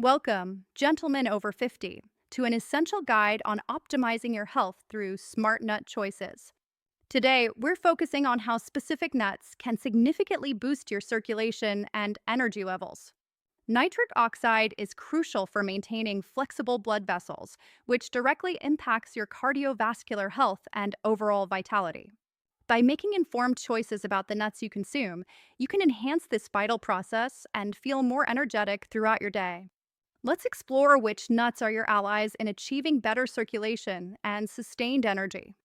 Welcome, gentlemen over 50, to an essential guide on optimizing your health through smart nut choices. Today, we're focusing on how specific nuts can significantly boost your circulation and energy levels. Nitric oxide is crucial for maintaining flexible blood vessels, which directly impacts your cardiovascular health and overall vitality. By making informed choices about the nuts you consume, you can enhance this vital process and feel more energetic throughout your day. Let's explore which nuts are your allies in achieving better circulation and sustained energy.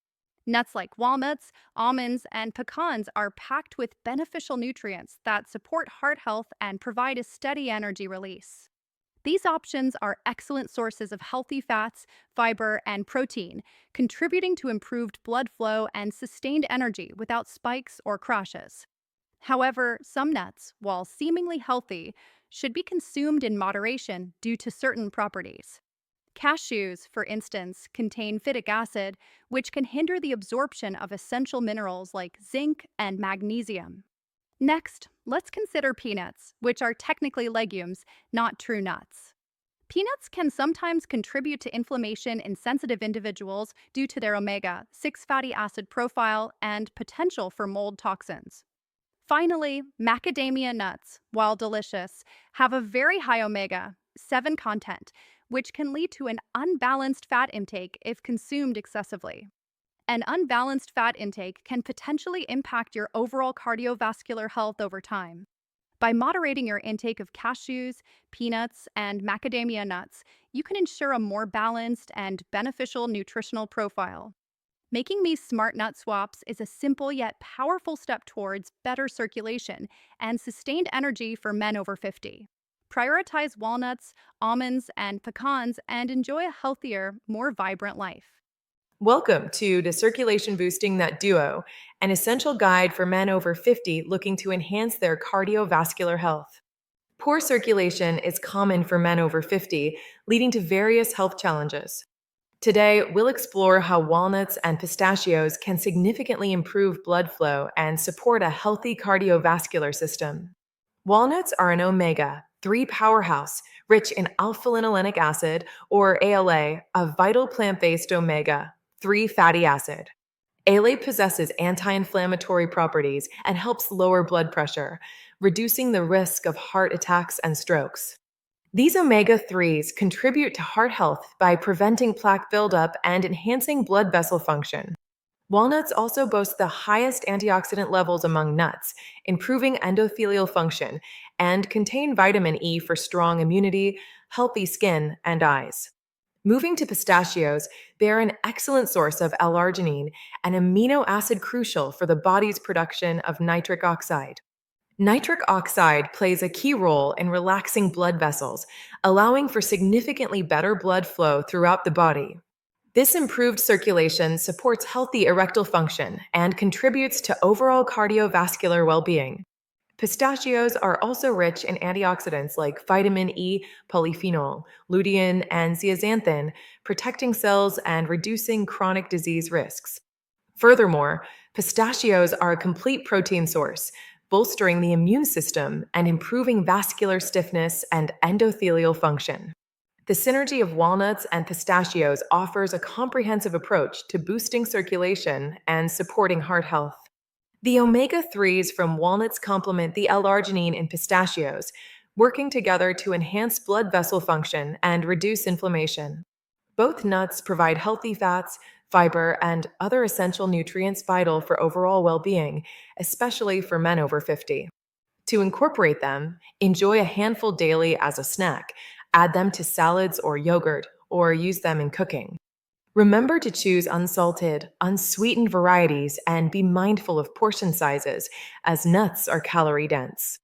Nuts like walnuts, almonds, and pecans are packed with beneficial nutrients that support heart health and provide a steady energy release. These options are excellent sources of healthy fats, fiber, and protein, contributing to improved blood flow and sustained energy without spikes or crashes. However, some nuts, while seemingly healthy, should be consumed in moderation due to certain properties. Cashews, for instance, contain phytic acid, which can hinder the absorption of essential minerals like zinc and magnesium. Next, let's consider peanuts, which are technically legumes, not true nuts. Peanuts can sometimes contribute to inflammation in sensitive individuals due to their omega 6 fatty acid profile and potential for mold toxins. Finally, macadamia nuts, while delicious, have a very high omega 7 content, which can lead to an unbalanced fat intake if consumed excessively. An unbalanced fat intake can potentially impact your overall cardiovascular health over time. By moderating your intake of cashews, peanuts, and macadamia nuts, you can ensure a more balanced and beneficial nutritional profile. Making these smart nut swaps is a simple yet powerful step towards better circulation and sustained energy for men over 50. Prioritize walnuts, almonds, and pecans and enjoy a healthier, more vibrant life. Welcome to the Circulation Boosting Nut Duo, an essential guide for men over 50 looking to enhance their cardiovascular health. Poor circulation is common for men over 50, leading to various health challenges. Today, we'll explore how walnuts and pistachios can significantly improve blood flow and support a healthy cardiovascular system. Walnuts are an omega 3 powerhouse rich in alpha linolenic acid, or ALA, a vital plant based omega 3 fatty acid. ALA possesses anti inflammatory properties and helps lower blood pressure, reducing the risk of heart attacks and strokes. These omega 3s contribute to heart health by preventing plaque buildup and enhancing blood vessel function. Walnuts also boast the highest antioxidant levels among nuts, improving endothelial function, and contain vitamin E for strong immunity, healthy skin, and eyes. Moving to pistachios, they are an excellent source of L-arginine, an amino acid crucial for the body's production of nitric oxide. Nitric oxide plays a key role in relaxing blood vessels, allowing for significantly better blood flow throughout the body. This improved circulation supports healthy erectile function and contributes to overall cardiovascular well being. Pistachios are also rich in antioxidants like vitamin E, polyphenol, lutein, and zeaxanthin, protecting cells and reducing chronic disease risks. Furthermore, pistachios are a complete protein source, bolstering the immune system and improving vascular stiffness and endothelial function. The synergy of walnuts and pistachios offers a comprehensive approach to boosting circulation and supporting heart health. The omega 3s from walnuts complement the L-arginine in pistachios, working together to enhance blood vessel function and reduce inflammation. Both nuts provide healthy fats, fiber, and other essential nutrients vital for overall well being, especially for men over 50. To incorporate them, enjoy a handful daily as a snack, add them to salads or yogurt, or use them in cooking. Remember to choose unsalted, unsweetened varieties and be mindful of portion sizes, as nuts are calorie dense.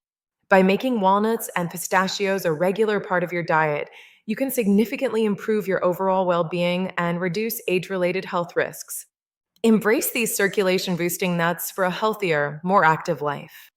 By making walnuts and pistachios a regular part of your diet, you can significantly improve your overall well being and reduce age related health risks. Embrace these circulation boosting nuts for a healthier, more active life.